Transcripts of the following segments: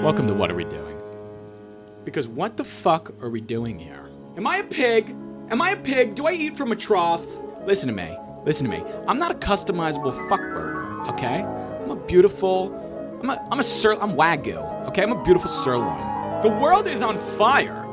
Welcome to What Are We Doing? Because what the fuck are we doing here? Am I a pig? Am I a pig? Do I eat from a trough? Listen to me. Listen to me. I'm not a customizable fuck burger, okay? I'm a beautiful... I'm Wagyu, okay? I'm a beautiful sirloin. The world is on fire.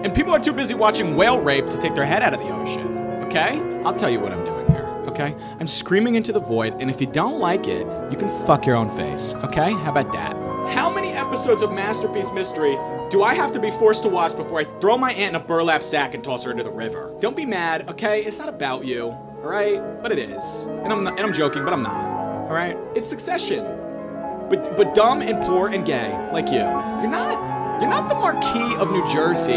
And people are too busy watching whale rape to take their head out of the ocean, okay? I'll tell you what I'm doing here, okay? I'm screaming into the void, and if you don't like it, you can fuck your own face, okay? How about that? How many episodes of Masterpiece Mystery do I have to be forced to watch before I throw my aunt in a burlap sack and toss her into the river? Don't be mad, okay? It's not about you, alright? But it is. And I'm joking, but I'm not. Alright? It's Succession. But dumb and poor and gay, like you. You're not the Marquis of New Jersey.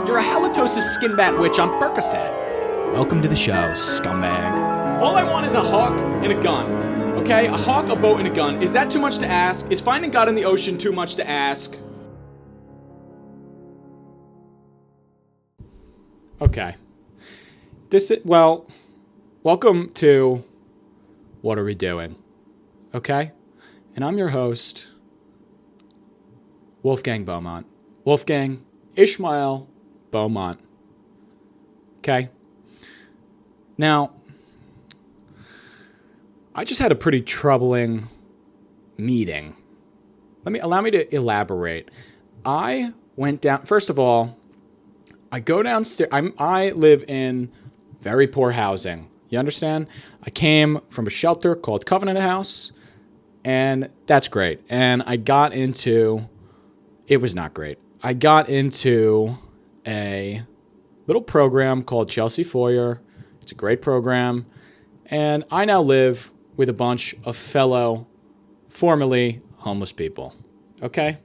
You're a halitosis skin bat witch on Percocet. Welcome to the show, scumbag. All I want is a hawk and a gun. Okay? A hawk, a boat, and a gun. Is that too much to ask? Is finding God in the ocean too much to ask? Okay. Welcome to What Are We Doing? Okay? And I'm your host, Wolfgang Beaumont. Wolfgang Ishmael Beaumont. Okay? Now, I just had a pretty troubling meeting. Allow me to elaborate. I went down, first of all, I go downstairs. I live in very poor housing. You understand? I came from a shelter called Covenant House, and that's great. And it was not great. I got into a little program called Chelsea Foyer. It's a great program. And I now live with a bunch of fellow, formerly homeless people. Okay?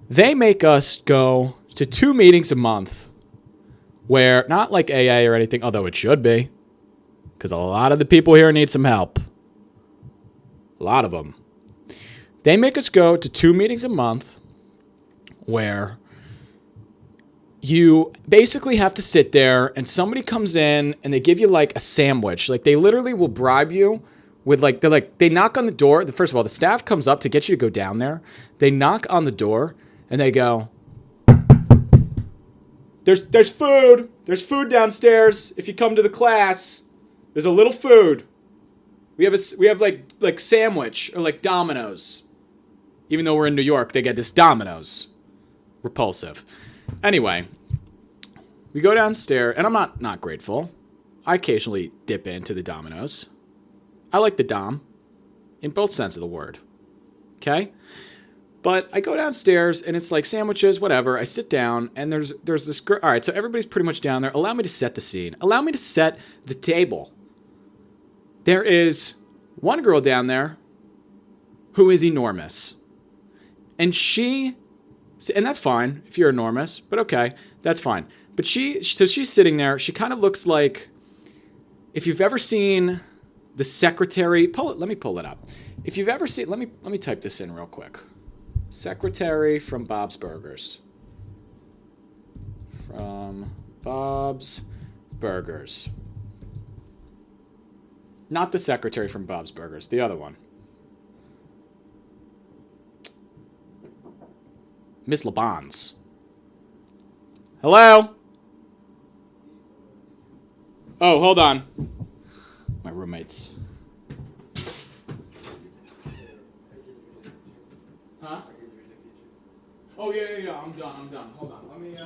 They make us go to 2 meetings a month where, not like AA or anything, although it should be, because a lot of the people here need some help. A lot of them. They make us go to 2 meetings a month where you basically have to sit there and somebody comes in and they give you like a sandwich. Like they literally will bribe you with they knock on the door. First of all, the staff comes up to get you to go down there. They knock on the door and they go, There's food. There's food downstairs. If you come to the class, there's a little food. We have like sandwich or like Domino's. Even though we're in New York, they get this Domino's. Repulsive. Anyway, we go downstairs, and I'm not grateful. I occasionally dip into the Domino's. I like the Dom, in both sense of the word. Okay? But I go downstairs, and it's like sandwiches, whatever. I sit down, and there's this girl. All right, so everybody's pretty much down there. Allow me to set the scene. Allow me to set the table. There is one girl down there who is enormous. And that's fine if you're enormous, but okay, that's fine. But she's sitting there. She kind of looks like, if you've ever seen The Secretary, let me pull it up. If you've ever seen, let me type this in real quick. Secretary from Bob's Burgers. From Bob's Burgers. Not the secretary from Bob's Burgers, the other one. Miss LeBons. Hello? Oh, hold on. My roommates. Huh? Oh, yeah. I'm done. Hold on. Let me,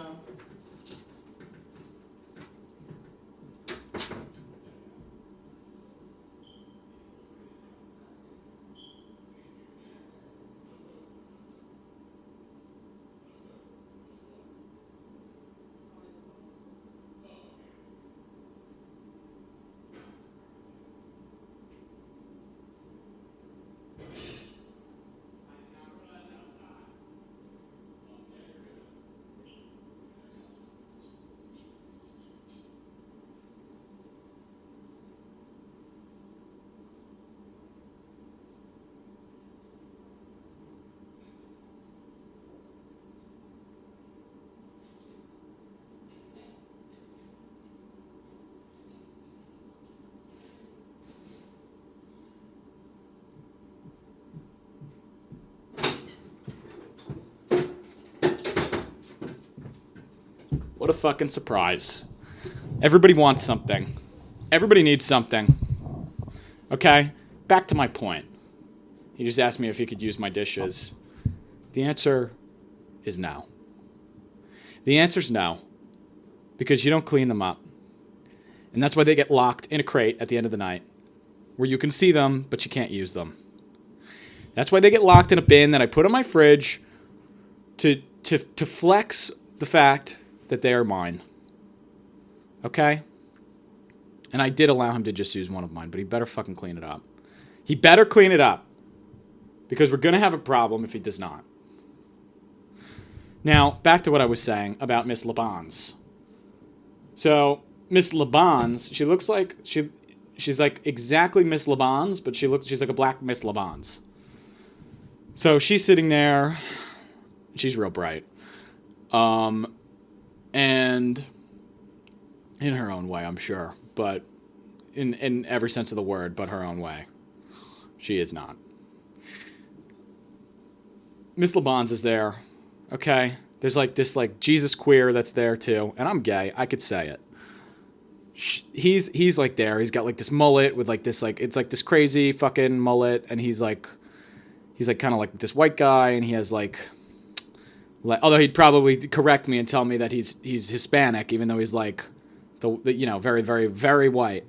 What a fucking surprise. Everybody wants something. Everybody needs something. Okay? Back to my point. He just asked me if he could use my dishes. The answer is no. The answer's no. Because you don't clean them up. And that's why they get locked in a crate at the end of the night. Where you can see them, but you can't use them. That's why they get locked in a bin that I put on my fridge to flex the fact that they are mine. Okay? And I did allow him to just use one of mine, but he better fucking clean it up. He better clean it up. Because we're going to have a problem if he does not. Now, back to what I was saying about Miss Laban's. So, Miss Laban's, she looks like... She's like exactly Miss Laban's, but she's like a black Miss Laban's. So she's sitting there. She's real bright. And in her own way, I'm sure. But in every sense of the word, but her own way. She is not. Miss Laban's is there. Okay? There's like this like Jesus queer that's there too. And I'm gay. I could say it. He's like there. He's got like this mullet with like this like it's like this crazy fucking mullet, and he's like kind of like this white guy, and he has like although he'd probably correct me and tell me that he's Hispanic, even though he's like the you know very very very white.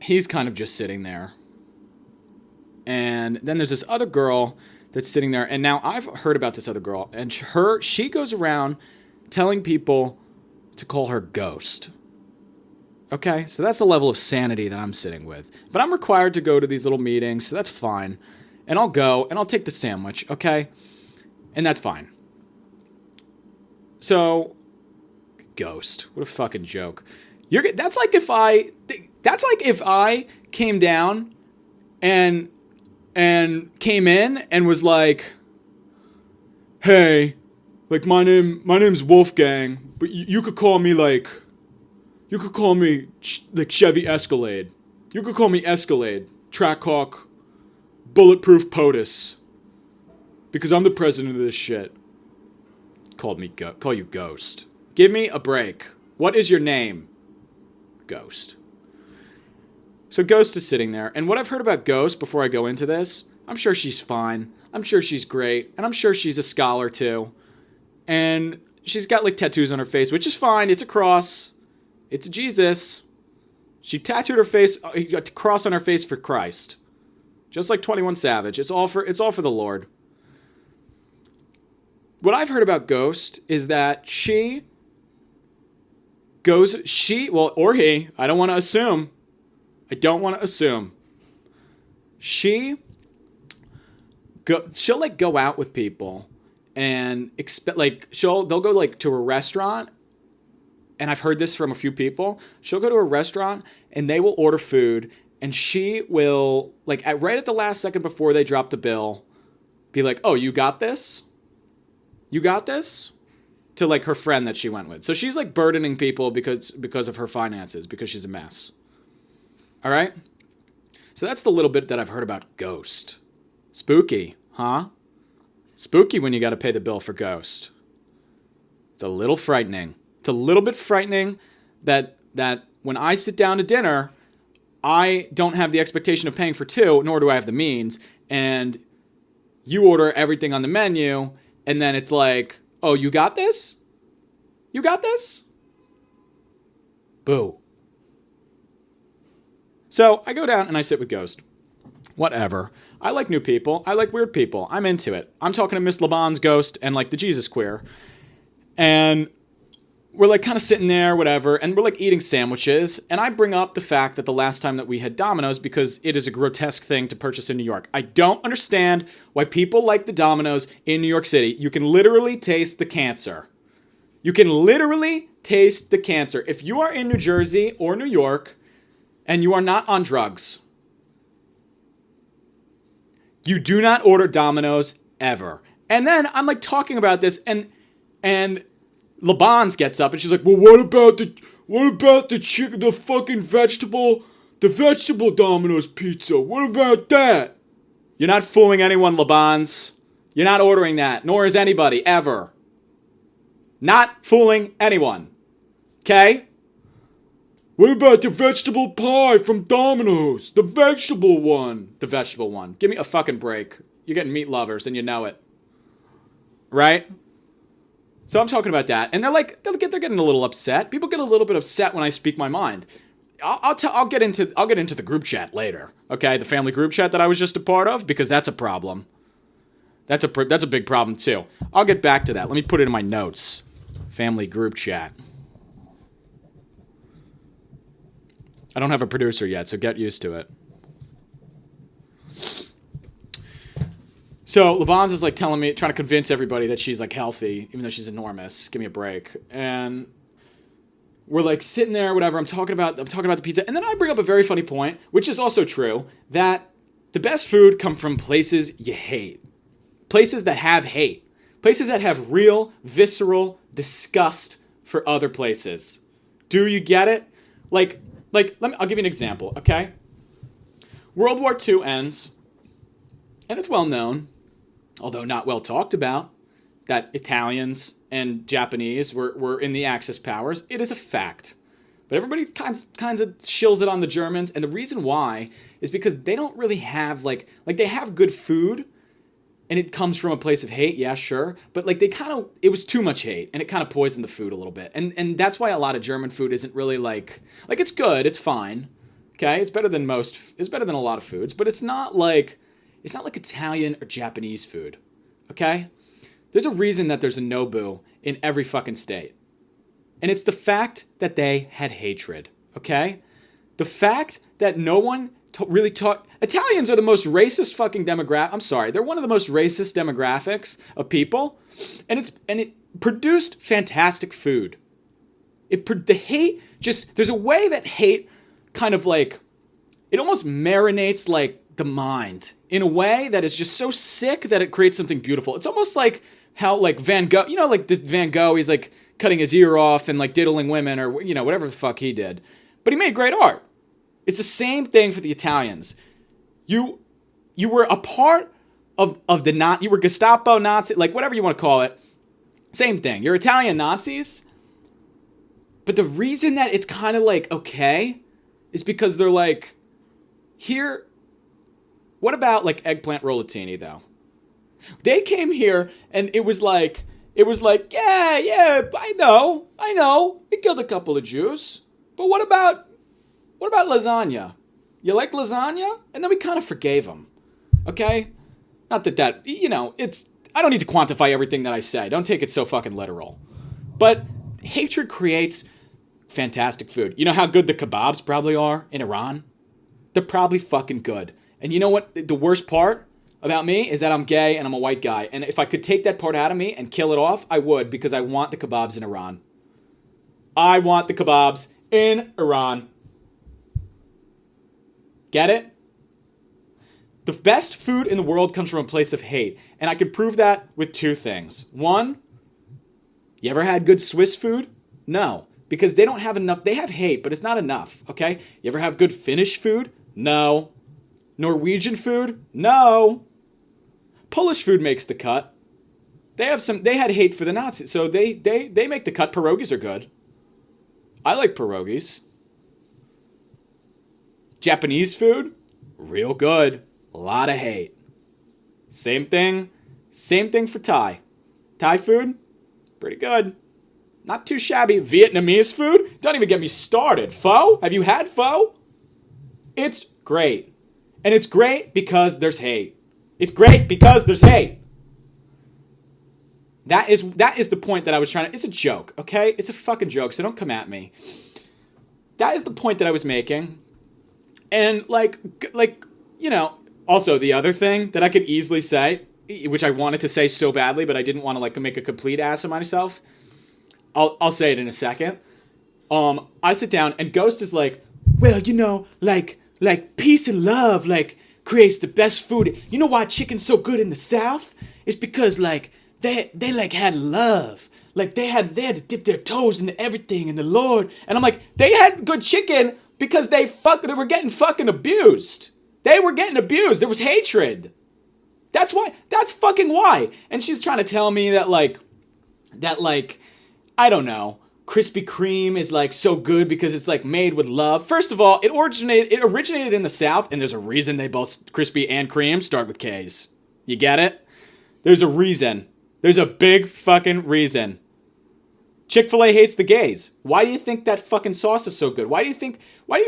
He's kind of just sitting there, and then there's this other girl that's sitting there, and now I've heard about this other girl, and she goes around telling people to call her Ghost. Okay, so that's the level of sanity that I'm sitting with. But I'm required to go to these little meetings, so that's fine. And I'll go, and I'll take the sandwich, okay? And that's fine. So, Ghost. What a fucking joke. That's like if I came down and came in and was like, hey, like my name's Wolfgang, but you could call me like Chevy Escalade. You could call me Escalade, Trackhawk, Bulletproof POTUS, because I'm the president of this shit. Call you Ghost. Give me a break. What is your name? Ghost. So Ghost is sitting there, and what I've heard about Ghost before I go into this, I'm sure she's fine. I'm sure she's great, and I'm sure she's a scholar too. And she's got like tattoos on her face, which is fine. It's a cross. It's a Jesus. She tattooed her face, a cross on her face for Christ. Just like 21 Savage. It's all for the Lord. What I've heard about Ghost is that he, or he, I don't want to assume. She'll like go out with people and they'll go like to a restaurant, and I've heard this from a few people. She'll go to a restaurant and they will order food, and she will like right at the last second before they drop the bill be like, "Oh, you got this? You got this?" to like her friend that she went with. So she's like burdening people because of her finances, because she's a mess. All right? So that's the little bit that I've heard about Ghost. Spooky, huh? Spooky when you got to pay the bill for Ghost. It's a little frightening. It's a little bit frightening that when I sit down to dinner, I don't have the expectation of paying for two, nor do I have the means, and you order everything on the menu, and then it's like, "Oh, you got this? You got this?" Boo. So I go down and I sit with Ghost. Whatever. I like new people. I like weird people. I'm into it. I'm talking to Miss Laban's Ghost and like the Jesus queer. And we're like kind of sitting there, whatever, and we're like eating sandwiches. And I bring up the fact that the last time that we had Domino's, because it is a grotesque thing to purchase in New York. I don't understand why people like the Domino's in New York City. You can literally taste the cancer. You can literally taste the cancer. If you are in New Jersey or New York and you are not on drugs, you do not order Domino's ever. And then I'm like talking about this, and Laban's gets up and she's like, "Well, what about the chicken, the fucking vegetable Domino's pizza? What about that?" You're not fooling anyone, Laban's. You're not ordering that, nor is anybody ever. Not fooling anyone. Okay? What about the vegetable pie from Domino's? The vegetable one. The vegetable one. Give me a fucking break. You're getting meat lovers and you know it. Right? So I'm talking about that. And they're getting a little upset. People get a little bit upset when I speak my mind. I'll get into the group chat later. Okay? The family group chat that I was just a part of, because that's a problem. That's a big problem too. I'll get back to that. Let me put it in my notes. Family group chat. I don't have a producer yet, so get used to it. So LeBon's is like telling me, trying to convince everybody that she's like healthy, even though she's enormous. Give me a break. And we're like sitting there, whatever. I'm talking about the pizza, and then I bring up a very funny point, which is also true, that the best food come from places you hate, places that have hate, places that have real visceral disgust for other places. Do you get it? I'll give you an example, okay? World War II ends, and it's well known, although not well talked about, that Italians and Japanese were in the Axis powers. It is a fact. But everybody kinds of shills it on the Germans, and the reason why is because they don't really have, like they have good food, and it comes from a place of hate, yeah, sure. But it was too much hate, and it kind of poisoned the food a little bit. And that's why a lot of German food isn't really it's good, it's fine. Okay? It's better than a lot of foods, but it's not like Italian or Japanese food. Okay? There's a reason that there's a Nobu in every fucking state. And it's the fact that they had hatred. Okay? The fact that no one really talk. Italians are the most racist fucking demographic. I'm sorry, they're one of the most racist demographics of people, and it produced fantastic food. The hate there's a way that hate kind of it almost marinates the mind in a way that is just so sick that it creates something beautiful. It's almost like how Van Gogh, Van Gogh, he's cutting his ear off and diddling women or whatever the fuck he did, but he made great art. It's the same thing for the Italians. You were a part of the you were Gestapo Nazi, whatever you want to call it. Same thing. You're Italian Nazis. But the reason that it's kind of okay is because they're here. What about eggplant rollatini though? They came here and it was yeah, I know. We killed a couple of Jews. But what about lasagna? You like lasagna? And then we kind of forgave them. Okay? Not that, it's... I don't need to quantify everything that I say. Don't take it so fucking literal. But hatred creates fantastic food. You know how good the kebabs probably are in Iran? They're probably fucking good. And you know what? The worst part about me is that I'm gay and I'm a white guy. And if I could take that part out of me and kill it off, I would, because I want the kebabs in Iran. I want the kebabs in Iran. Get it? The best food in the world comes from a place of hate. And I can prove that with two things. One, you ever had good Swiss food? No. Because they don't have enough. They have hate, but it's not enough. Okay? You ever have good Finnish food? No. Norwegian food? No. Polish food makes the cut. They had hate for the Nazis. So they make the cut. Pierogies are good. I like pierogies. Japanese food? Real good. A lot of hate. Same thing for Thai. Thai food? Pretty good. Not too shabby. Vietnamese food? Don't even get me started. Pho? Have you had pho? It's great. And it's great because there's hate. It's great because there's hate. That is the point that I was trying to... It's a joke, okay? It's a fucking joke, so don't come at me. That is the point that I was making. And also the other thing that I could easily say, which I wanted to say so badly, but I didn't want to make a complete ass of myself. I'll say it in a second. I sit down and Ghost is well, peace and love creates the best food. You know why chicken's so good in the South? It's because they had love. They had to dip their toes into everything in the Lord. And I'm they had good chicken because they were getting fucking abused. They were getting abused. There was hatred. That's why. That's fucking why. And she's trying to tell me that I don't know, Krispy Kreme is like so good because it's like made with love. First of all, it originated in the South, and there's a reason they both Krispy and Kreme start with K's. You get it? There's a reason. There's a big fucking reason. Chick-fil-A hates the gays. Why do you think that fucking sauce is so good? Why do you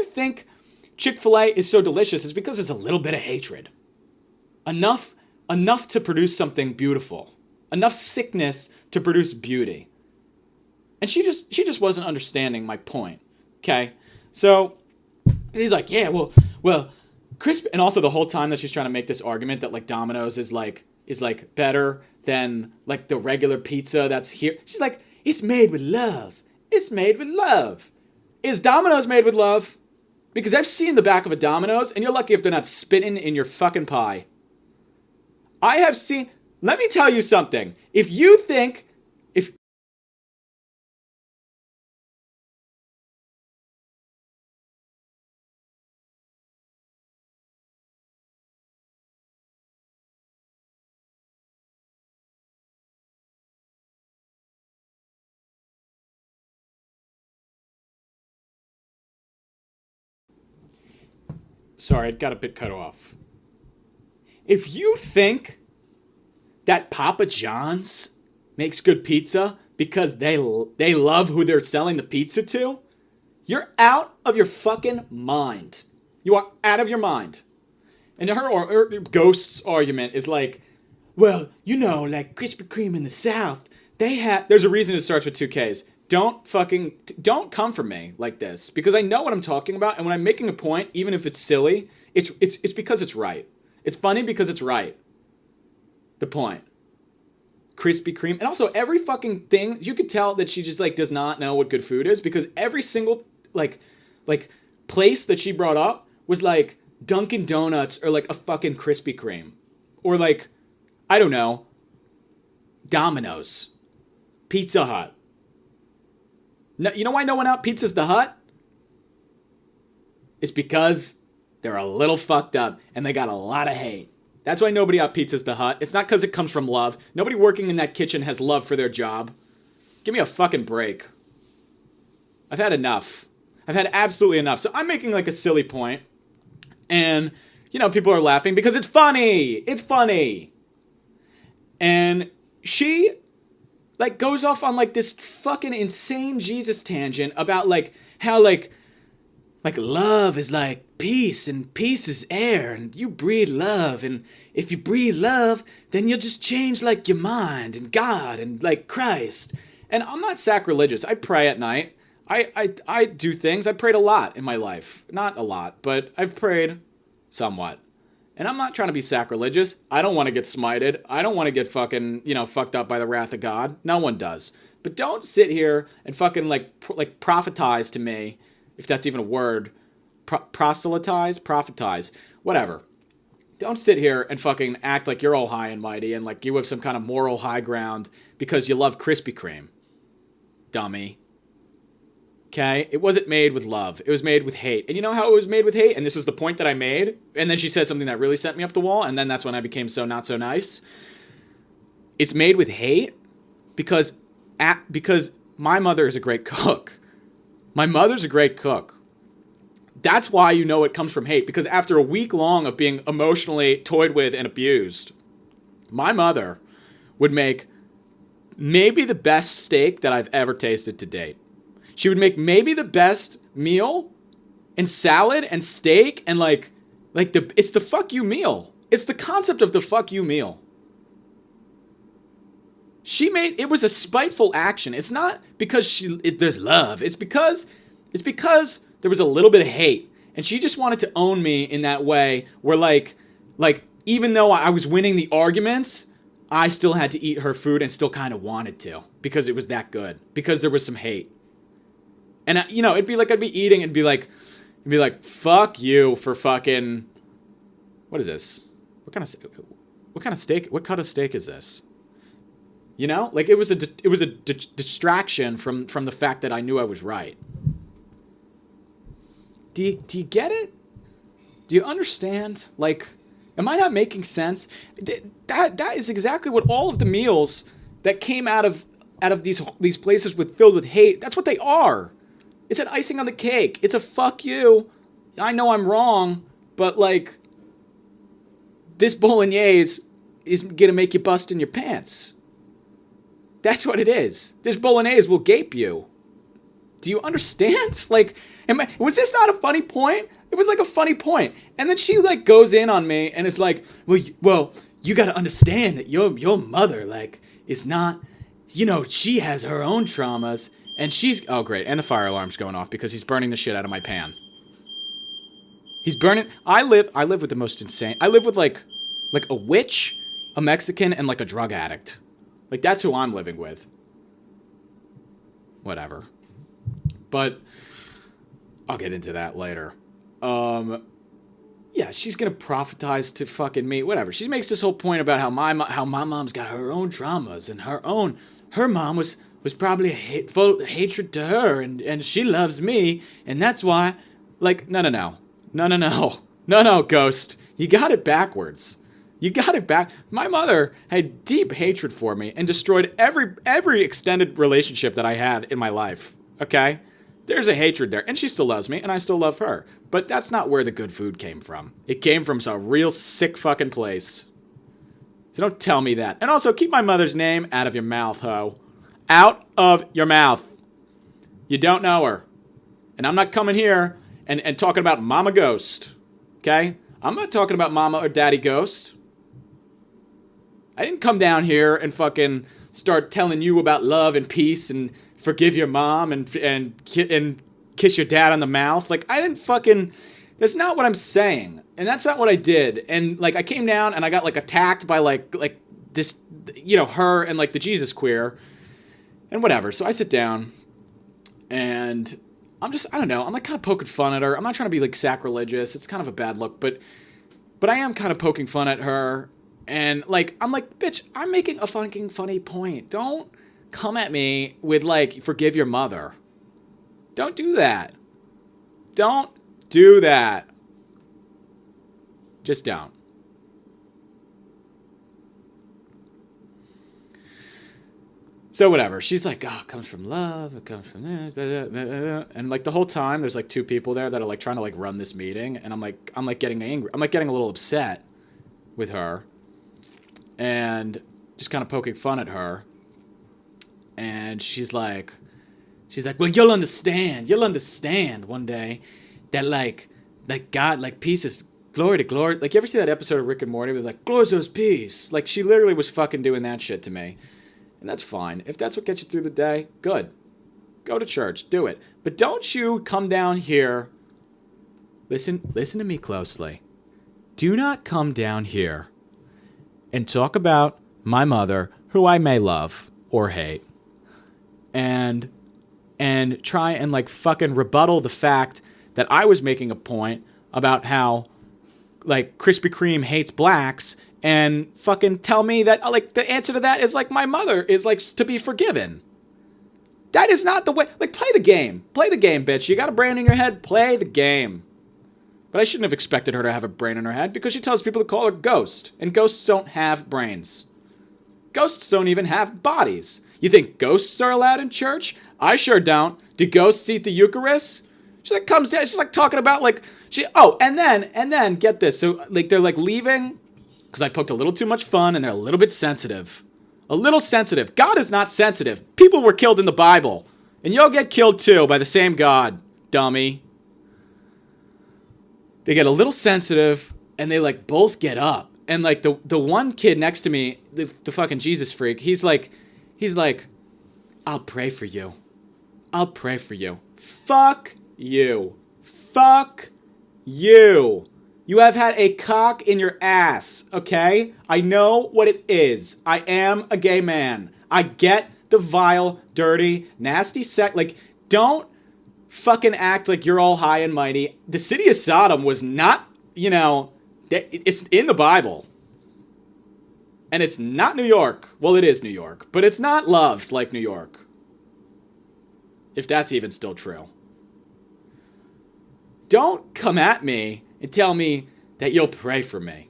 think Chick-fil-A is so delicious? It's because there's a little bit of hatred. Enough to produce something beautiful. Enough sickness to produce beauty. And she just wasn't understanding my point. Okay? So she's like, yeah, well, Krispy, and also the whole time that she's trying to make this argument that like Domino's is like better than like the regular pizza that's here. She's like, it's made with love. It's made with love. Is Domino's made with love? Because I've seen the back of a Domino's, and you're lucky if they're not spitting in your fucking pie. I have seen. Let me tell you something. If you think, sorry, it got a bit cut off. If you think that Papa John's makes good pizza because they love who they're selling the pizza to, you're out of your fucking mind. You are out of your mind. And her Ghost's argument is like, well, you know, like Krispy Kreme in the South, there's a reason it starts with 2Ks. Don't come for me like this, because I know what I'm talking about, and when I'm making a point, even if it's silly, it's because it's right. It's funny because it's right. The point. Krispy Kreme, and also every fucking thing, you could tell that she just like does not know what good food is, because every single like place that she brought up was like Dunkin' Donuts or like a fucking Krispy Kreme, or like, I don't know, Domino's, Pizza Hut. No, you know why no one out Pizza's the Hut? It's because they're a little fucked up and they got a lot of hate. That's why nobody out Pizza's the Hut. It's not because it comes from love. Nobody working in that kitchen has love for their job. Give me a fucking break. I've had enough. I've had absolutely enough. So I'm making like a silly point, and you know, people are laughing because it's funny. It's funny. And she like goes off on like this fucking insane Jesus tangent about like how like love is like peace, and peace is air, and you breathe love, and if you breathe love, then you'll just change like your mind and God and like Christ. And I'm not sacrilegious. I pray at night. I do things. I prayed a lot in my life. Not a lot, but I've prayed somewhat. And I'm not trying to be sacrilegious. I don't want to get smited. I don't want to get fucking, you know, fucked up by the wrath of God. No one does. But don't sit here and fucking like prophetize to me, if that's even a word. Prophetize, whatever. Don't sit here and fucking act like you're all high and mighty and like you have some kind of moral high ground because you love Krispy Kreme. Dummy. Okay? It wasn't made with love. It was made with hate. And you know how it was made with hate? And this is the point that I made. And then she said something that really sent me up the wall. And then that's when I became so not so nice. It's made with hate because my mother is a great cook. My mother's a great cook. That's why you know it comes from hate. Because after a week long of being emotionally toyed with and abused, my mother would make maybe the best steak that I've ever tasted to date. She would make maybe the best meal and salad and steak and it's the fuck you meal. It's the concept of the fuck you meal. It was a spiteful action. It's not because there's love. It's because there was a little bit of hate, and she just wanted to own me in that way where like even though I was winning the arguments, I still had to eat her food and still kind of wanted to because it was that good, because there was some hate. And you know, it'd be like I'd be eating and be like fuck you for fucking, what is this? What kind of steak? What cut of steak is this? You know, like it was a distraction from the fact that I knew I was right. Do you get it? Do you understand? Like, am I not making sense? That is exactly what all of the meals that came out of out of these places filled with hate. That's what they are. It's an icing on the cake. It's a fuck you. I know I'm wrong, but like, this bolognese is gonna make you bust in your pants. That's what it is. This bolognese will gape you. Do you understand? Like, was this not a funny point? It was like a funny point. And then she like goes in on me and is like, well, you gotta understand that your mother, like, is not, she has her own traumas and she's, oh great. And the fire alarm's going off because he's burning the shit out of my pan. He's burning, I live with the most insane, I live with like a witch, a Mexican, and like a drug addict. Like, that's who I'm living with. Whatever. But I'll get into that later. Yeah, she's gonna prophetize to fucking me. Whatever. She makes this whole point about how my mom's got her own traumas and her mom was probably full of hatred to her and she loves me and that's why. Like, no, Ghost. You got it backwards. You got it back. My mother had deep hatred for me and destroyed every extended relationship that I had in my life. Okay? There's a hatred there. And she still loves me, and I still love her. But that's not where the good food came from. It came from some real sick fucking place. So don't tell me that. And also, keep my mother's name out of your mouth, ho. Out of your mouth. You don't know her. And I'm not coming here and talking about Mama Ghost. Okay? I'm not talking about Mama or Daddy Ghost. I didn't come down here and fucking start telling you about love and peace and forgive your mom and kiss your dad on the mouth. Like, I didn't fucking... That's not what I'm saying. And that's not what I did. And, like, I came down and I got, like, attacked by, like this, her and, like, the Jesus queer. And whatever. So I sit down and I don't know. I'm, like, kind of poking fun at her. I'm not trying to be, like, sacrilegious. It's kind of a bad look. But I am kind of poking fun at her. And, like, I'm like, bitch, I'm making a fucking funny point. Don't come at me with, like, forgive your mother. Don't do that. Don't do that. Just don't. So whatever. She's like, oh, it comes from love. It comes from this. And, like, the whole time, there's, like, two people there that are, like, trying to, like, run this meeting. And I'm getting angry. I'm, like, getting a little upset with her. And just kind of poking fun at her. And she's like, well, you'll understand one day that like God, like peace is glory to glory. Like, you ever see that episode of Rick and Morty with like, glory is peace? Like, she literally was fucking doing that shit to me. And that's fine. If that's what gets you through the day, good. Go to church, do it. But don't you come down here. Listen to me closely. Do not come down here and talk about my mother, who I may love or hate, and try and, like, fucking rebuttal the fact that I was making a point about how, like, Krispy Kreme hates blacks, and fucking tell me that, like, the answer to that is, like, my mother is, like, to be forgiven. That is not the way. Like, play the game. Play the game, bitch. You got a brain in your head? Play the game. But I shouldn't have expected her to have a brain in her head because she tells people to call her Ghost. And ghosts don't have brains. Ghosts don't even have bodies. You think ghosts are allowed in church? I sure don't. Do ghosts eat the Eucharist? She, like, comes down. She's, like, talking about, like, and then, get this. So, like, they're, like, leaving because I poked a little too much fun and they're a little bit sensitive. A little sensitive. God is not sensitive. People were killed in the Bible. And you'll get killed too by the same God, dummy. They get a little sensitive, and they, like, both get up. And, like, the one kid next to me, the fucking Jesus freak, he's like, I'll pray for you. I'll pray for you. Fuck you. Fuck you. You have had a cock in your ass, okay? I know what it is. I am a gay man. I get the vile, dirty, nasty sex. Like, don't fucking act like you're all high and mighty. The city of Sodom was not, it's in the Bible. And it's not New York. Well, it is New York. But it's not loved like New York. If that's even still true. Don't come at me and tell me that you'll pray for me.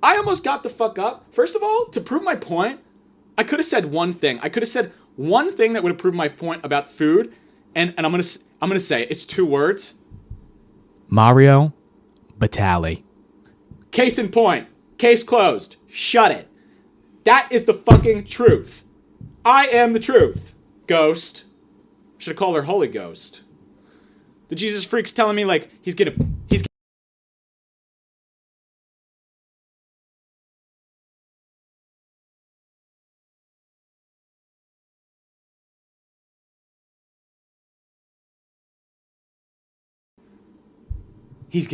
I almost got the fuck up. First of all, to prove my point, I could have said one thing. I could have said one thing that would have proved my point about food, and I'm gonna say it. It's 2 words. Mario Batali. Case in point. Case closed. Shut it. That is the fucking truth. I am the truth. Ghost. Should have called her Holy Ghost. The Jesus freak's telling me like he's gonna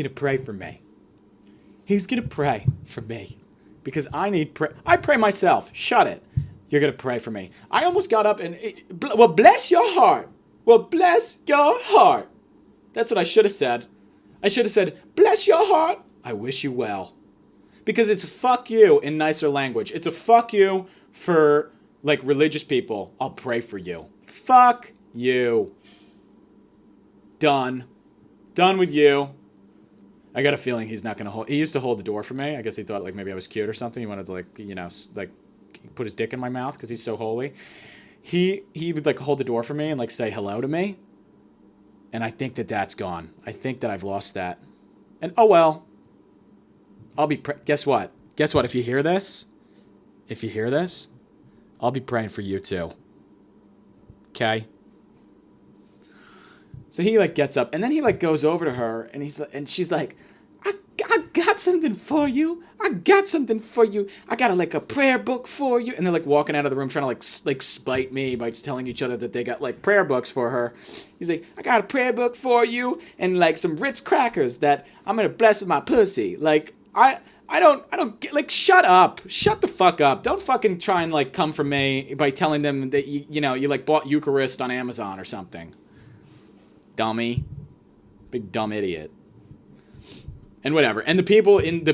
pray for me. He's gonna pray for me. Because I need I pray myself. Shut it. You're gonna pray for me. I almost got up and well, bless your heart. Well, bless your heart. That's what I should have said. I should have said, bless your heart. I wish you well. Because it's fuck you in nicer language. It's a fuck you for like religious people. I'll pray for you. Fuck you. Done. Done with you. I got a feeling he's not going to hold... He used to hold the door for me. I guess he thought like maybe I was cute or something. He wanted to like, you know, like put his dick in my mouth because he's so holy. He would like hold the door for me and like say hello to me. And I think that that's gone. I think that I've lost that. And oh well. I'll be... Guess what? Guess what? If you hear this, I'll be praying for you too. Okay? So he like gets up and then he like goes over to her and she's like, I got something for you. I got something for you. I got like a prayer book for you. And they're like walking out of the room trying to like spite me by just telling each other that they got like prayer books for her. He's like, I got a prayer book for you and like some Ritz crackers that I'm gonna bless with my pussy. Like I don't get, like, shut up. Shut the fuck up. Don't fucking try and like come for me by telling them that you know you like bought Eucharist on Amazon or something. Dummy. Big dumb idiot. And whatever. And the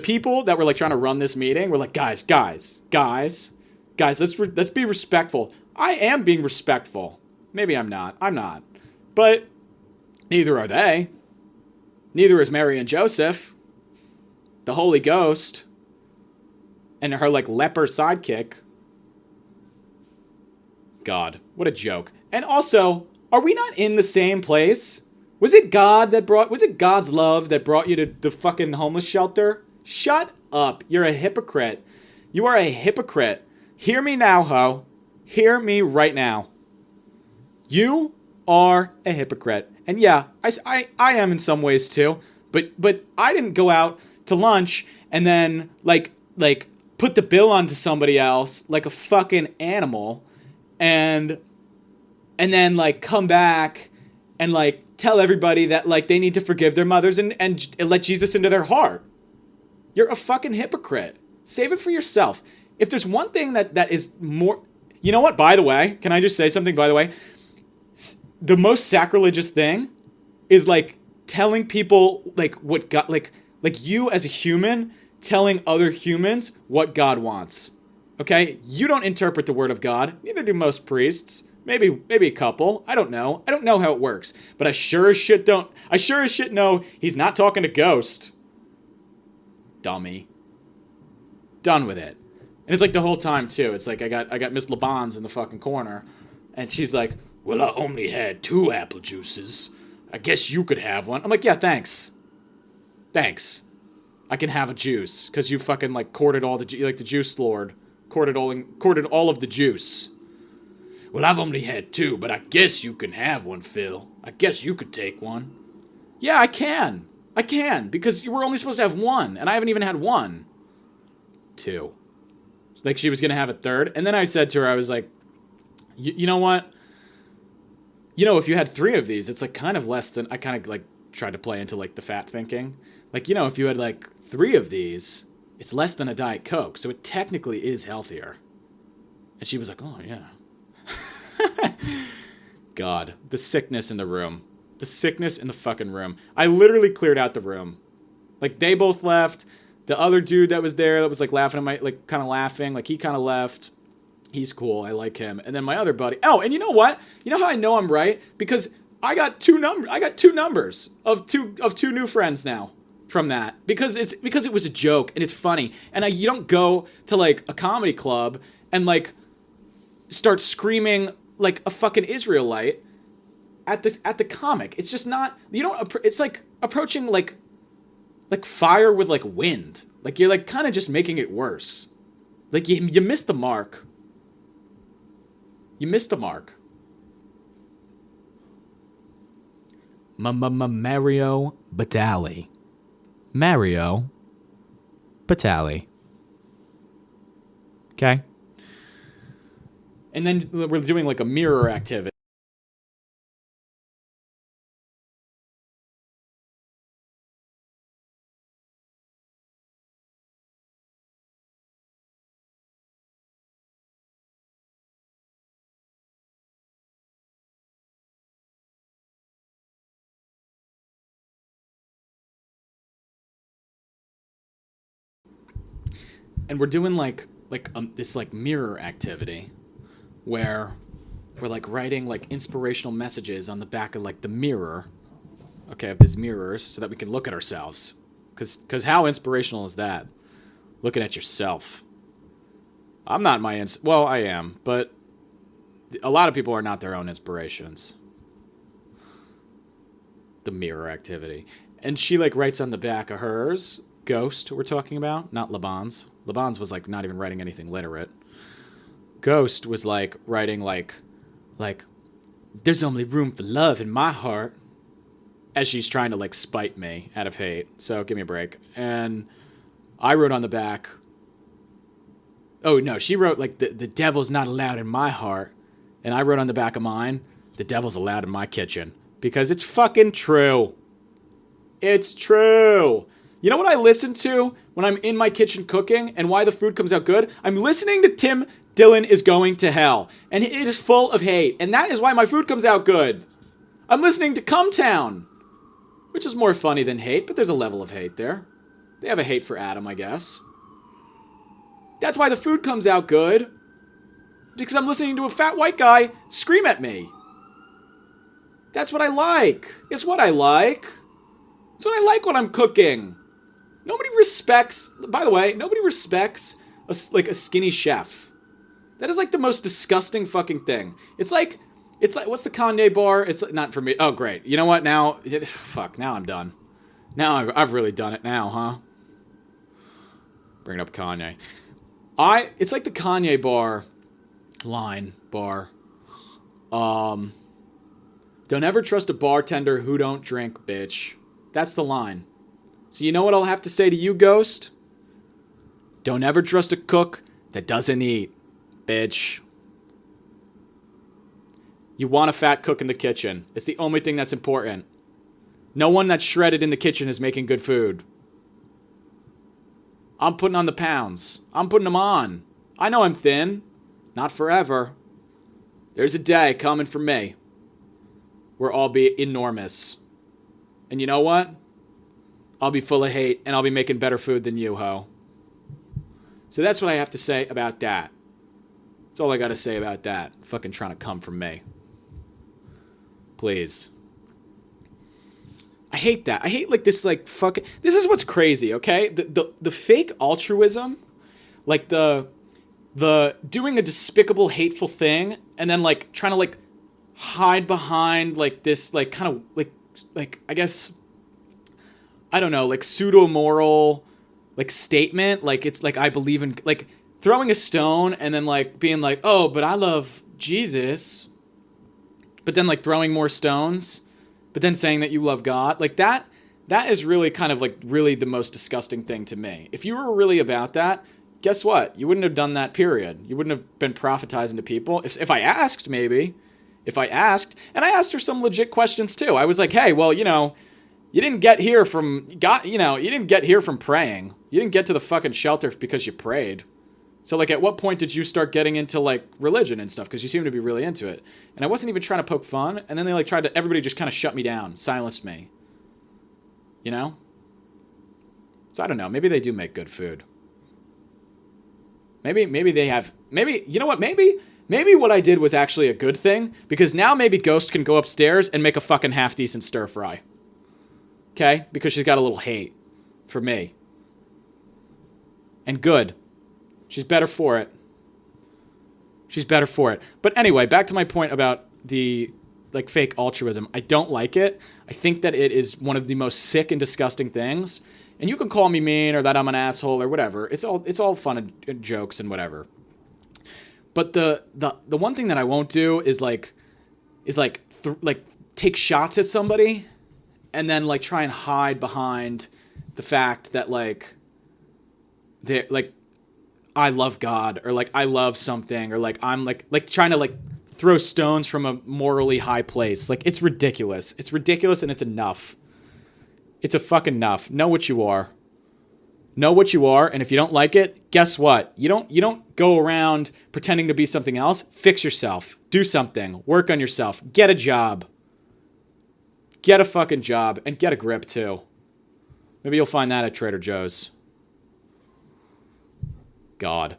people that were like trying to run this meeting were like, guys, let's be respectful. I am being respectful. Maybe I'm not. I'm not. But neither are they. Neither is Mary and Joseph. The Holy Ghost. And her like leper sidekick. God, what a joke. And also, are we not in the same place? Was it God's love that brought you to the fucking homeless shelter? Shut up. You're a hypocrite. You are a hypocrite. Hear me now, ho. Hear me right now. You are a hypocrite. And yeah, I am in some ways too. But I didn't go out to lunch and then like put the bill onto somebody else like a fucking animal and then like come back and like tell everybody that like they need to forgive their mothers and let Jesus into their heart. You're a fucking hypocrite. Save it for yourself. If there's one thing that is more... You know what, by the way? Can I just say something, by the way? The most sacrilegious thing is like telling people like what God... Like you as a human telling other humans what God wants. Okay? You don't interpret the word of God. Neither do most priests. Maybe a couple. I don't know. I don't know how it works. But I sure as shit know he's not talking to Ghost. Dummy. Done with it. And it's like the whole time too. It's like I got Miss LeBons in the fucking corner. And she's like, well, I only had 2 apple juices. I guess you could have one. I'm like, yeah, thanks. Thanks. I can have a juice. Because you fucking like courted all the... Like the juice lord. Courted all of the juice. Well, I've only had 2, but I guess you can have one, Phil. I guess you could take one. Yeah, I can. Because you were only supposed to have 1, and I haven't even had 1. 2. Like she was going to have a 3rd. And then I said to her, I was like, you know what? You know, if you had 3 of these, it's like kind of less than... I kind of like tried to play into like the fat thinking. Like, you know, if you had like 3 of these, it's less than a Diet Coke. So it technically is healthier. And she was like, oh, yeah. God, the sickness in the room. The sickness in the fucking room. I literally cleared out the room. Like, they both left. The other dude that was there that was, like, laughing at my... Like, kind of laughing. Like, he kind of left. He's cool. I like him. And then my other buddy... Oh, and you know what? You know how I know I'm right? Because I got 2 numbers of two new friends now from that. Because it was a joke and it's funny. And you don't go to, like, a comedy club and, like... start screaming like a fucking Israelite at the comic. It's just not, you don't, it's like approaching like fire with like wind. Like you're like kind of just making it worse. Like you missed the mark. You missed the mark. Mario Batali. Mario Batali. Okay? And then we're doing like a mirror activity. And we're doing like this like mirror activity where we're like writing like inspirational messages on the back of like the mirror, okay, of these mirrors, so that we can look at ourselves. Cause how inspirational is that? Looking at yourself. I'm not my well, I am, but a lot of people are not their own inspirations. The mirror activity. And she like writes on the back of hers, Ghost we're talking about, not Laban's. Laban's was like not even writing anything literate. Ghost was like writing like there's only room for love in my heart, as she's trying to like spite me out of hate. So give me a break. And I wrote on the back, oh no, she wrote like the devil's not allowed in my heart. And I wrote on the back of mine, the devil's allowed in my kitchen. Because it's fucking true. It's true. You know what I listen to when I'm in my kitchen cooking and why the food comes out good? I'm listening to Tim Dillon Is Going to Hell. And it is full of hate. And that is why my food comes out good. I'm listening to Come Town, which is more funny than hate, but there's a level of hate there. They have a hate for Adam, I guess. That's why the food comes out good. Because I'm listening to a fat white guy scream at me. That's what I like. It's what I like. It's what I like when I'm cooking. Nobody respects, by the way, nobody respects a skinny chef. That is like the most disgusting fucking thing. It's like, what's the Kanye bar? It's like, not for me. Oh, great. You know what? Now, fuck, now I'm done. Now I've really done it now, huh? Bringing up Kanye. It's like the Kanye bar bar. Don't ever trust a bartender who don't drink, bitch. That's the line. So you know what I'll have to say to you, Ghost? Don't ever trust a cook that doesn't eat, bitch. You want a fat cook in the kitchen. It's the only thing that's important. No one that's shredded in the kitchen is making good food. I'm putting on the pounds. I'm putting them on. I know I'm thin. Not forever. There's a day coming for me where I'll be enormous. And you know what? I'll be full of hate and I'll be making better food than you, ho. So that's what I have to say about that. That's all I gotta say about that. Fucking trying to come from me. Please. I hate that. I hate like this like fucking... This is what's crazy, okay? The fake altruism, like the doing a despicable, hateful thing, and then like trying to like hide behind like this like kind of like I guess, I don't know, like pseudo-moral like statement. Like it's like I believe in, like throwing a stone and then like being like, oh, but I love Jesus. But then like throwing more stones, but then saying that you love God. Like that is really kind of like really the most disgusting thing to me. If you were really about that, guess what? You wouldn't have done that, period. You wouldn't have been prophetizing to people. If I asked, maybe. If I asked. And I asked her some legit questions too. I was like, hey, well, you know, you didn't get here from God, you know, you didn't get here from praying. You didn't get to the fucking shelter because you prayed. So like at what point did you start getting into like religion and stuff? Because you seem to be really into it. And I wasn't even trying to poke fun. And then they like tried to, everybody just kind of shut me down, silenced me. You know? So I don't know. Maybe they do make good food. Maybe they have, maybe, you know what, maybe what I did was actually a good thing, because now maybe Ghost can go upstairs and make a fucking half-decent stir-fry. Okay? Because she's got a little hate for me. And good. She's better for it. She's better for it. But anyway, back to my point about the like fake altruism. I don't like it. I think that it is one of the most sick and disgusting things. And you can call me mean or that I'm an asshole or whatever. It's all fun and jokes and whatever. But the one thing that I won't do is take shots at somebody and then like try and hide behind the fact that like they like I love God or like I love something or like I'm like trying to like throw stones from a morally high place. Like it's ridiculous. It's ridiculous and it's enough. It's a fucking enough. Know what you are. Know what you are, and if you don't like it, guess what? You don't go around pretending to be something else. Fix yourself. Do something. Work on yourself. Get a job. Get a fucking job and get a grip too. Maybe you'll find that at Trader Joe's. God.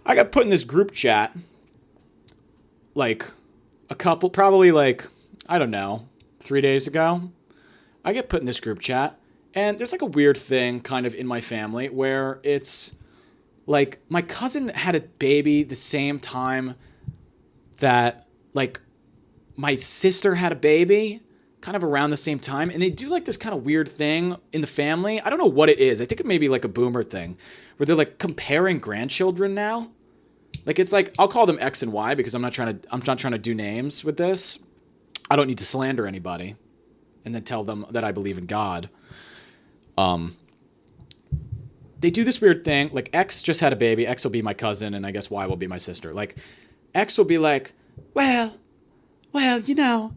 I got put in this group chat like a couple, probably like, I don't know, 3 days ago. I get put in this group chat, and there's like a weird thing kind of in my family where it's like my cousin had a baby the same time that like my sister had a baby kind of around the same time. And they do like this kind of weird thing in the family. I don't know what it is. I think it may be like a boomer thing where they're like comparing grandchildren now. Like it's like, I'll call them X and Y because I'm not trying to do names with this. I don't need to slander anybody and then tell them that I believe in God. They do this weird thing. Like X just had a baby. X will be my cousin, and I guess Y will be my sister. Like X will be like, well, you know,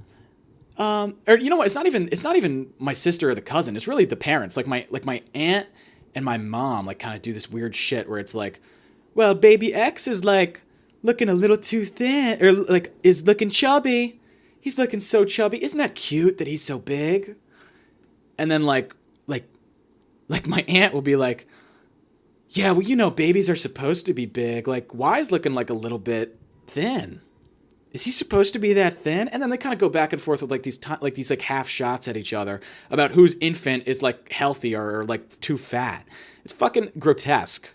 or you know what? It's not even my sister or the cousin. It's really the parents. Like my aunt and my mom like kind of do this weird shit where it's like, well, baby X is like looking a little too thin, or like is looking chubby. He's looking so chubby. Isn't that cute that he's so big? And then like my aunt will be like, yeah, well, you know, babies are supposed to be big. Like, Y's looking like a little bit thin. Is he supposed to be that thin? And then they kind of go back and forth with like these half shots at each other about whose infant is like healthy or like too fat. It's fucking grotesque.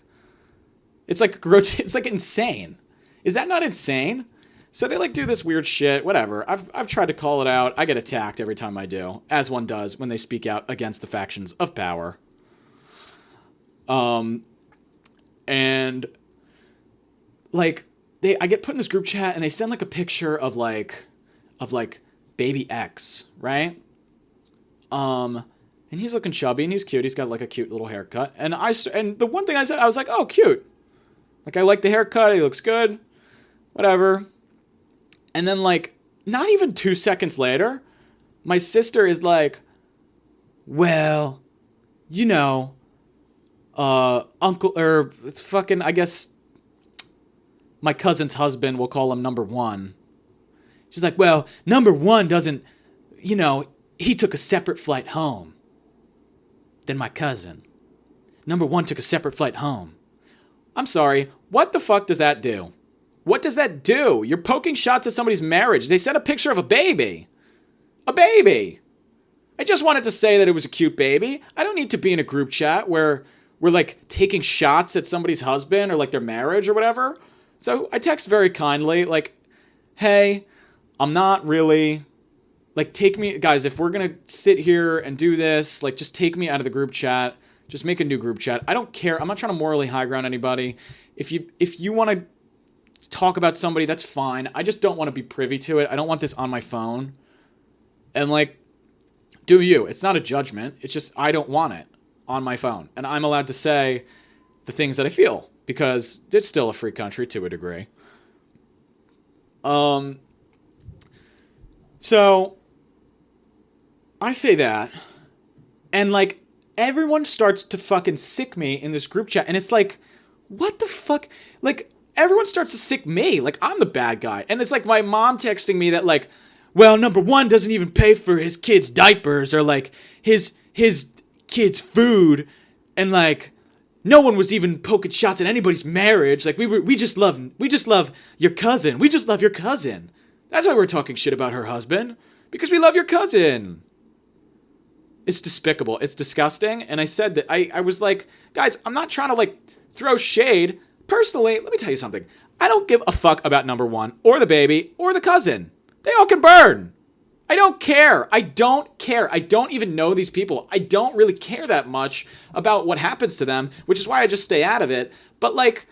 It's like insane. Is that not insane? So they like do this weird shit, whatever. I've tried to call it out. I get attacked every time I do, as one does when they speak out against the factions of power. And like I get put in this group chat and they send like a picture of baby X, right? And he's looking chubby and he's cute. He's got like a cute little haircut. And the one thing I said, I was like, oh, cute. Like I like the haircut. He looks good. Whatever. And then like not even 2 seconds later, my sister is like, well, you know, uncle or fucking, I guess my cousin's husband, we'll call him number one. She's like, well, number one doesn't, you know, he took a separate flight home than my cousin. Number one took a separate flight home. I'm sorry. What the fuck does that do? What does that do? You're poking shots at somebody's marriage. They sent a picture of a baby. A baby. I just wanted to say that it was a cute baby. I don't need to be in a group chat where we're like taking shots at somebody's husband or like their marriage or whatever. So I text very kindly like, hey, I'm not really like, take me, guys, if we're going to sit here and do this, like just take me out of the group chat. Just make a new group chat. I don't care. I'm not trying to morally high ground anybody. If you want to talk about somebody, that's fine. I just don't want to be privy to it. I don't want this on my phone. And like, do you? It's not a judgment. It's just I don't want it on my phone. And I'm allowed to say the things that I feel because it's still a free country to a degree. So I say that and like everyone starts to fucking sick me in this group chat. And it's like, what the fuck? Like, everyone starts to sick me. Like, I'm the bad guy. And it's like my mom texting me that, like, well, number one doesn't even pay for his kids' diapers or, like, his kids' food. And, like, no one was even poking shots at anybody's marriage. Like, we just love your cousin. We just love your cousin. That's why we're talking shit about her husband. Because we love your cousin. It's despicable. It's disgusting. And I said that I was like, guys, I'm not trying to, like, throw shade. Personally, let me tell you something. I don't give a fuck about number one or the baby or the cousin. They all can burn. I don't care. I don't care. I don't even know these people. I don't really care that much about what happens to them, which is why I just stay out of it. But like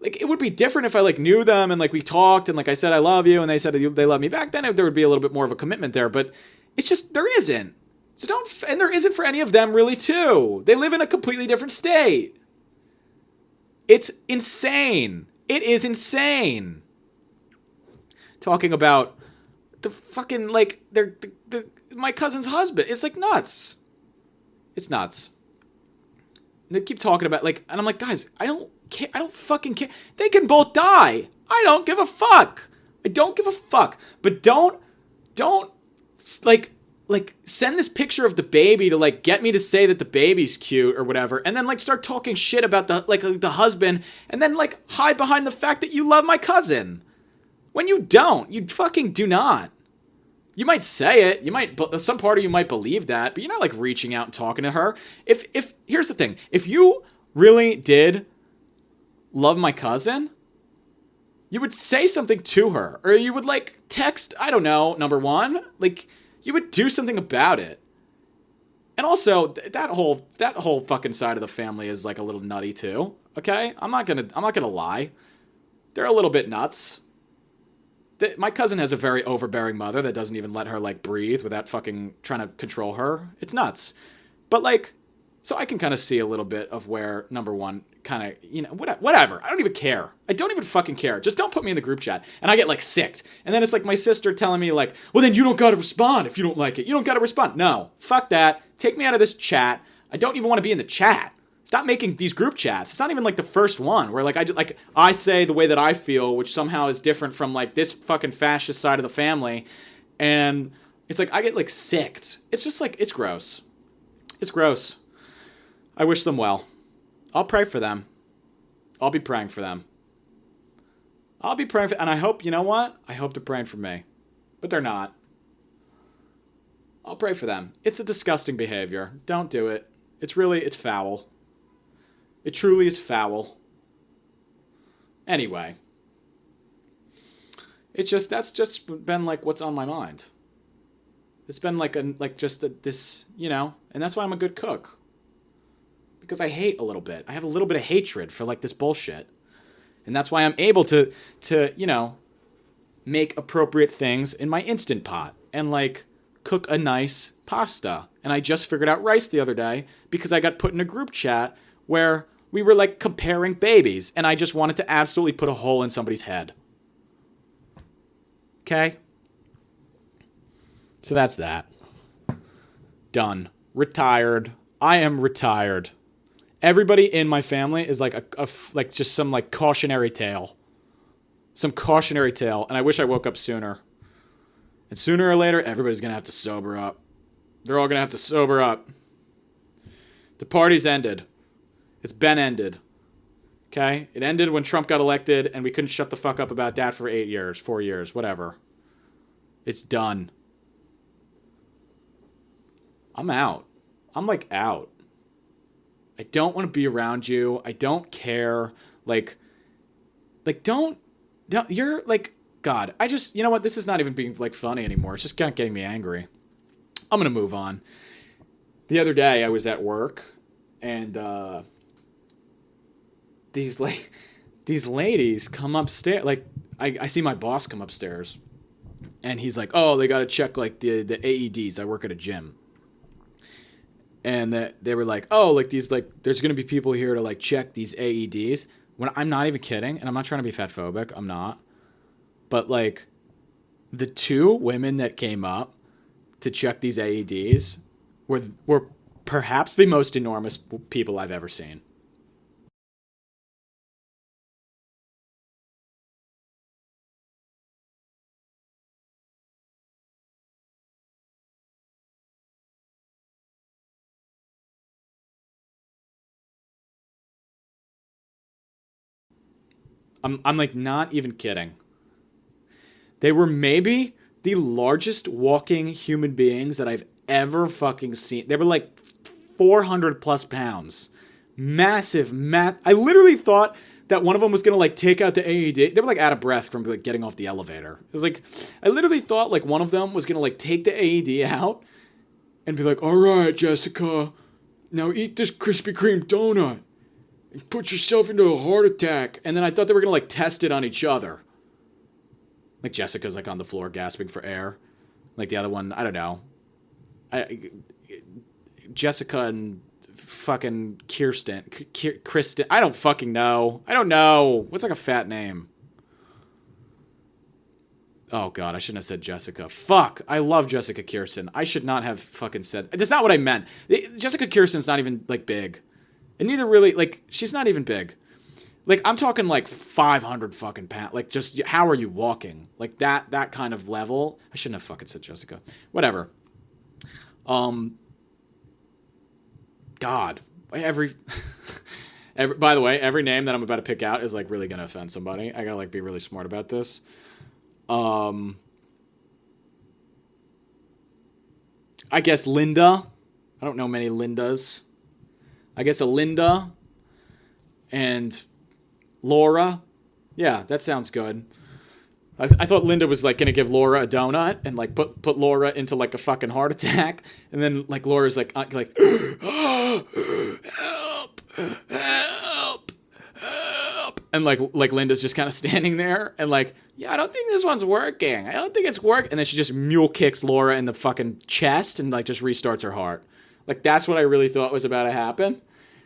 it would be different if I like knew them and like we talked and like I said I love you and they said they love me back. Then there would be a little bit more of a commitment there. But it's just there isn't. So don't, and there isn't for any of them really too. They live in a completely different state. It's insane. It is insane. Talking about the fucking like my cousin's husband. It's like nuts. It's nuts. And they keep talking about like, and I'm like, guys, I don't care. I don't fucking care. They can both die. I don't give a fuck. I don't give a fuck. But don't like send this picture of the baby to like get me to say that the baby's cute or whatever, and then like start talking shit about the husband, and then like hide behind the fact that you love my cousin when you don't. You fucking do not. You might say it, you might, some part of you might believe that, but you're not like reaching out and talking to her. If here's the thing, if you really did love my cousin, you would say something to her, or you would like text, I don't know, number one, like you would do something about it. And also that whole fucking side of the family is like a little nutty too. Okay, I'm not gonna lie, they're a little bit nuts. My cousin has a very overbearing mother that doesn't even let her like breathe without fucking trying to control her. It's nuts. But like, so I can kind of see a little bit of where number one kind of, you know, whatever. I don't even care. I don't even fucking care. Just don't put me in the group chat. And I get like sicked. And then it's like my sister telling me like, well then you don't gotta respond if you don't like it. You don't gotta respond. No, fuck that. Take me out of this chat. I don't even want to be in the chat. Stop making these group chats. It's not even like the first one where like I say the way that I feel, which somehow is different from like this fucking fascist side of the family, and it's like I get like sicked. It's just like it's gross. It's gross. I wish them well. I'll pray for them. I'll be praying for them. I'll be praying for, and I hope, you know what? I hope they're praying for me, but they're not. I'll pray for them. It's a disgusting behavior. Don't do it. It's foul. It truly is foul. Anyway. That's just been like what's on my mind. It's been like this, you know, and that's why I'm a good cook. Because I hate a little bit. I have a little bit of hatred for like this bullshit. And that's why I'm able to, you know, make appropriate things in my Instant Pot and like cook a nice pasta. And I just figured out rice the other day because I got put in a group chat where we were like comparing babies, and I just wanted to absolutely put a hole in somebody's head. Okay? So that's that. Done. Retired. I am retired. Everybody in my family is like like just some like cautionary tale. Some cautionary tale, and I wish I woke up sooner. And sooner or later, everybody's going to have to sober up. They're all going to have to sober up. The party's ended. It's been ended. Okay? It ended when Trump got elected and we couldn't shut the fuck up about that for 8 years, 4 years, whatever. It's done. I'm out. I'm like out. I don't want to be around you. I don't care. Like don't, you're like, God, I just, you know what? This is not even being like funny anymore. It's just kind of getting me angry. I'm going to move on. The other day I was at work and, these ladies come upstairs. Like I see my boss come upstairs and he's like, oh, they got to check like the AEDs. I work at a gym. And they were like, oh, like these, like there's going to be people here to like check these AEDs. When I'm not even kidding. And I'm not trying to be fatphobic. I'm not. But like the two women that came up to check these AEDs were perhaps the most enormous people I've ever seen. I'm like not even kidding. They were maybe the largest walking human beings that I've ever fucking seen. They were like 400 plus pounds. Massive. I literally thought that one of them was gonna like take out the AED. They were like out of breath from like getting off the elevator. It was like, I literally thought like one of them was gonna like take the AED out and be like, all right, Jessica, now eat this Krispy Kreme donut and put yourself into a heart attack. And then I thought they were gonna like test it on each other. Like Jessica's like on the floor gasping for air. Like the other one, I don't know. Jessica and fucking Kristen. I don't fucking know. I don't know. What's like a fat name? Oh god, I shouldn't have said Jessica. Fuck, I love Jessica Kirsten. I should not have fucking said. That's not what I meant. Jessica Kirsten's not even like big, and neither really like she's not even big. Like I'm talking like 500 fucking pounds. Like just how are you walking? Like that kind of level. I shouldn't have fucking said Jessica. Whatever. God, every by the way, every name that I'm about to pick out is like really gonna offend somebody. I gotta like be really smart about this. I guess Linda. I don't know many Lindas. I guess a Linda and Laura. Yeah, that sounds good. I thought Linda was like gonna give Laura a donut and like put Laura into like a fucking heart attack, and then like Laura's like help, help, help, and like Linda's just kind of standing there and like, yeah, I don't think this one's working. I don't think it's working. And then she just mule kicks Laura in the fucking chest and like just restarts her heart. Like that's what I really thought was about to happen,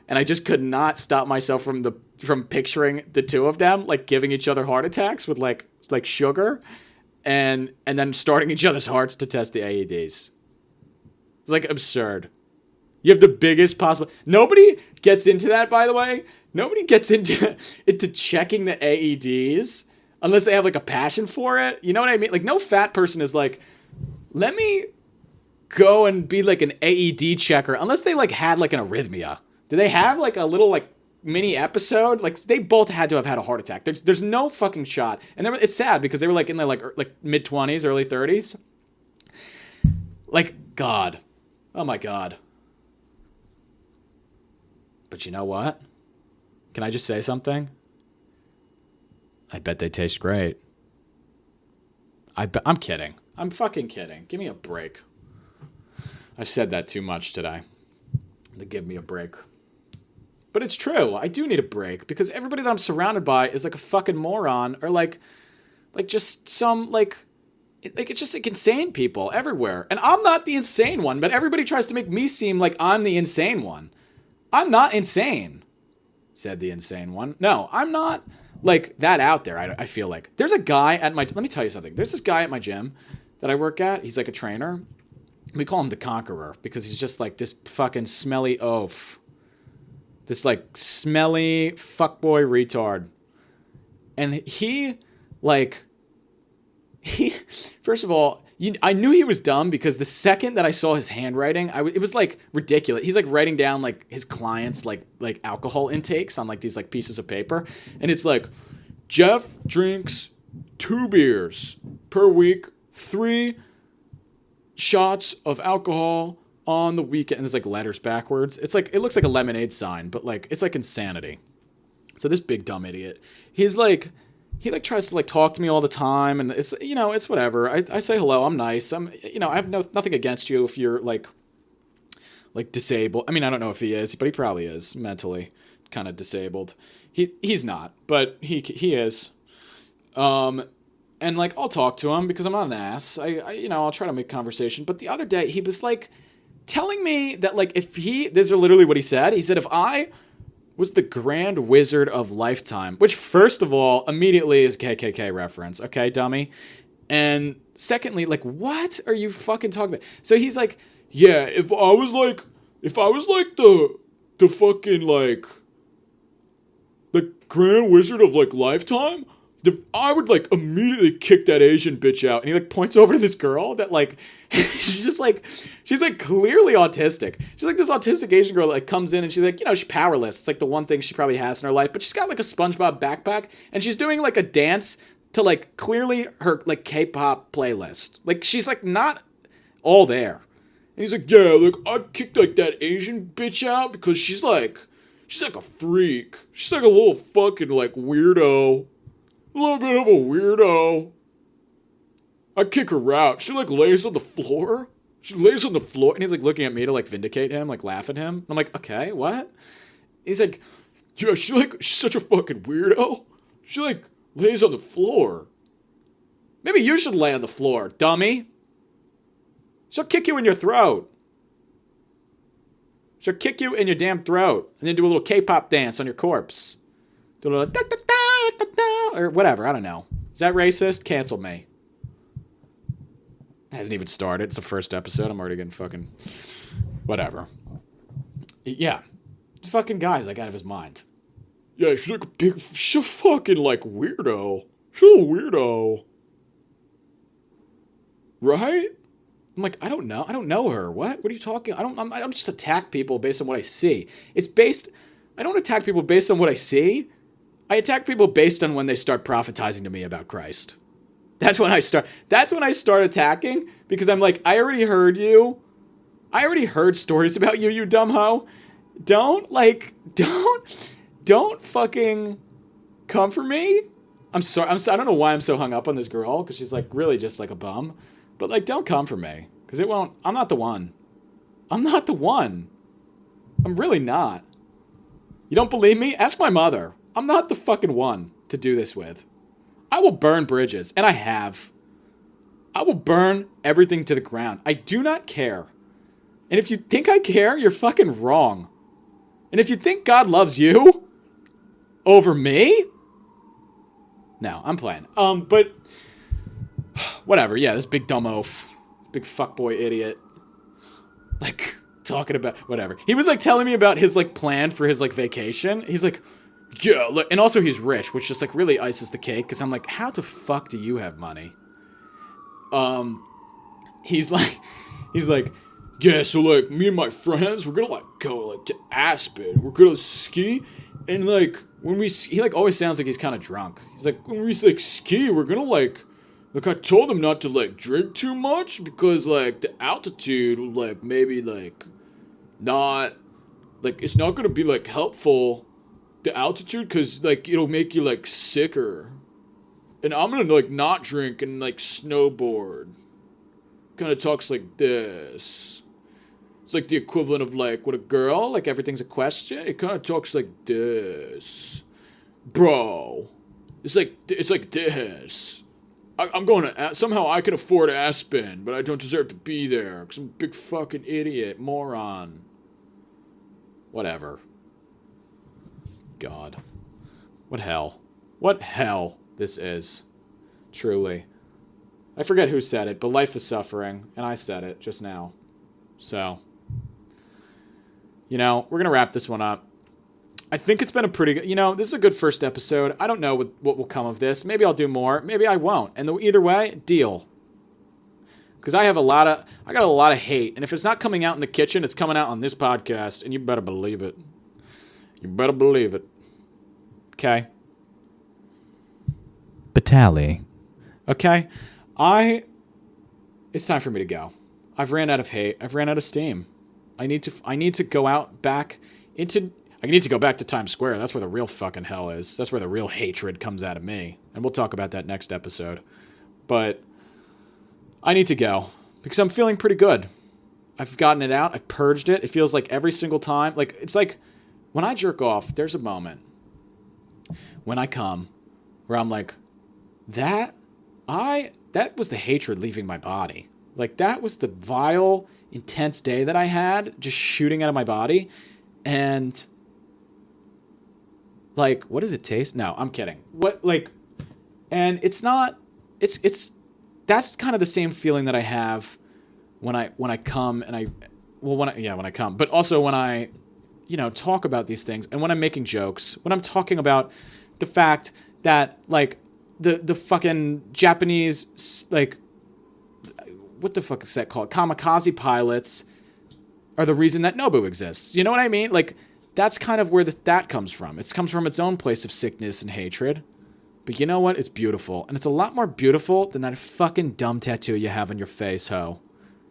and I just could not stop myself from picturing the two of them like giving each other heart attacks with like sugar and then starting each other's hearts to test the AEDs. It's like absurd. You have the biggest possible. Nobody gets into that, by the way. Nobody gets into checking the AEDs unless they have like a passion for it. You know what I mean? Like no fat person is like, let me go and be like an AED checker unless they like had like an arrhythmia. Do they have like a little like mini episode? Like they both had to have had a heart attack. There's no fucking shot. And it's sad because they were like in their like mid 20s, early 30s. Like God. Oh my God. But you know what? Can I just say something? I bet they taste great. I'm kidding. I'm fucking kidding. Give me a break. I've said that too much today. Give me a break. But it's true. I do need a break because everybody that I'm surrounded by is like a fucking moron or like just some like it's just like insane people everywhere. And I'm not the insane one, but everybody tries to make me seem like I'm the insane one. I'm not insane, said the insane one. No, I'm not like that out there. I feel like there's a guy at let me tell you something. There's this guy at my gym that I work at. He's like a trainer. We call him the Conqueror because he's just like this fucking smelly oaf. This like smelly fuckboy retard. And he first of all, I knew he was dumb because the second that I saw his handwriting, it was like ridiculous. He's like writing down like his clients like alcohol intakes on like these like pieces of paper. And it's like, Jeff drinks 2 beers per week, 3 shots of alcohol on the weekend. And there's like letters backwards. It's like, it looks like a lemonade sign, but like, it's like insanity. So this big dumb idiot, he tries to like talk to me all the time, and it's, you know, it's whatever. I say hello, I'm nice. I have nothing against you if you're like disabled. I mean, I don't know if he is, but he probably is mentally kind of disabled. He's not, but he is. And like, I'll talk to him because I'm not an ass. I'll try to make conversation. But the other day he was like telling me that like this is literally what he said. He said, if I was the Grand Wizard of Lifetime, which first of all, immediately is KKK reference. Okay, dummy. And secondly, like, what are you fucking talking about? So he's like, yeah, if I was like the fucking like the Grand Wizard of like Lifetime, I would like immediately kick that Asian bitch out. And he like points over to this girl that like, she's like clearly autistic. She's like this autistic Asian girl that like comes in and she's like, she's powerless. It's like the one thing she probably has in her life, but she's got like a SpongeBob backpack and she's doing like a dance to like clearly her like K-pop playlist. Like she's like not all there. And he's like, yeah, like I kicked like that Asian bitch out because she's like She's like a freak. She's like a little fucking like weirdo. A little bit of a weirdo. I kick her out. She like lays on the floor. She lays on the floor. And he's like looking at me to like vindicate him, like laugh at him. I'm like, okay, what? He's like, yeah, she's such a fucking weirdo. She like lays on the floor. Maybe you should lay on the floor, dummy. She'll kick you in your throat. She'll kick you in your damn throat. And then do a little K-pop dance on your corpse. Do a little da-da-da-da-da-da, or whatever, I don't know. Is that racist? Cancel me. It hasn't even started. It's the first episode. I'm already getting fucking... Whatever. Yeah. The fucking guy's like out of his mind. Yeah, she's like a big... She's a fucking like weirdo. She's a weirdo. Right? I'm like, I don't know. I don't know her. What? What are you talking? I don't just attack people based on what I see. I don't attack people based on what I see. I attack people based on when they start prophetizing to me about Christ. That's when I start attacking, because I'm like, I already heard you. I already heard stories about you, you dumb hoe. Don't fucking come for me. I'm sorry. I don't know why I'm so hung up on this girl, because she's like really just like a bum. But like, don't come for me, because it won't. I'm not the one. I'm not the one. I'm really not. You don't believe me? Ask my mother. I'm not the fucking one to do this with. I will burn bridges, and I have. I will burn everything to the ground. I do not care. And if you think I care, you're fucking wrong. And if you think God loves you over me, no, I'm playing. But whatever. Yeah, this big dumb oaf, big fuckboy idiot, like talking about whatever. He was like telling me about his like plan for his like vacation. He's like, yeah, look, and also he's rich, which just like really ices the cake, because I'm like, how the fuck do you have money? He's like, yeah, so like me and my friends, we're gonna like go like to Aspen. We're gonna ski, and like when he like always sounds like he's kind of drunk. He's like, when we like ski, we're gonna like I told him not to like drink too much, because like the altitude will like maybe like not like it's not gonna be like helpful. The altitude, because like it'll make you like sicker, and I'm gonna like not drink and like snowboard. Kind of talks like this. It's like the equivalent of like with a girl, like everything's a question. It kind of talks like this, bro. It's like this. I'm going to somehow I can afford Aspen, but I don't deserve to be there because I'm a big fucking idiot, moron. Whatever. God. What hell. What hell this is. Truly. I forget who said it, but life is suffering, and I said it just now. So, you know, we're going to wrap this one up. I think it's been a pretty good, you know, this is a good first episode. I don't know what will come of this. Maybe I'll do more. Maybe I won't. And either way, deal. Because I got a lot of hate, and if it's not coming out in the kitchen, it's coming out on this podcast, and you better believe it. You better believe it. Okay? Batali. Okay? It's time for me to go. I've ran out of hate. I've ran out of steam. I need to go out back into... I need to go back to Times Square. That's where the real fucking hell is. That's where the real hatred comes out of me. And we'll talk about that next episode. But I need to go. Because I'm feeling pretty good. I've gotten it out. I've purged it. It feels like every single time... Like, it's like... When I jerk off, there's a moment when I come where I'm like, that was the hatred leaving my body. Like, that was the vile, intense day that I had just shooting out of my body. And, like, what does it taste? No, I'm kidding. And it's not, that's kind of the same feeling that I have when I come and when I come, but also when I, you know, talk about these things, and when I'm making jokes, when I'm talking about the fact that, like, the fucking Japanese, like, what the fuck is that called? Kamikaze pilots are the reason that Nobu exists. You know what I mean? Like, that's kind of where that comes from. It comes from its own place of sickness and hatred. But you know what? It's beautiful. And it's a lot more beautiful than that fucking dumb tattoo you have on your face, ho.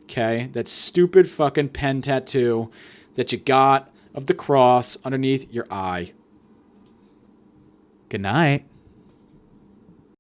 Okay? That stupid fucking pen tattoo that you got of the cross underneath your eye. Good night.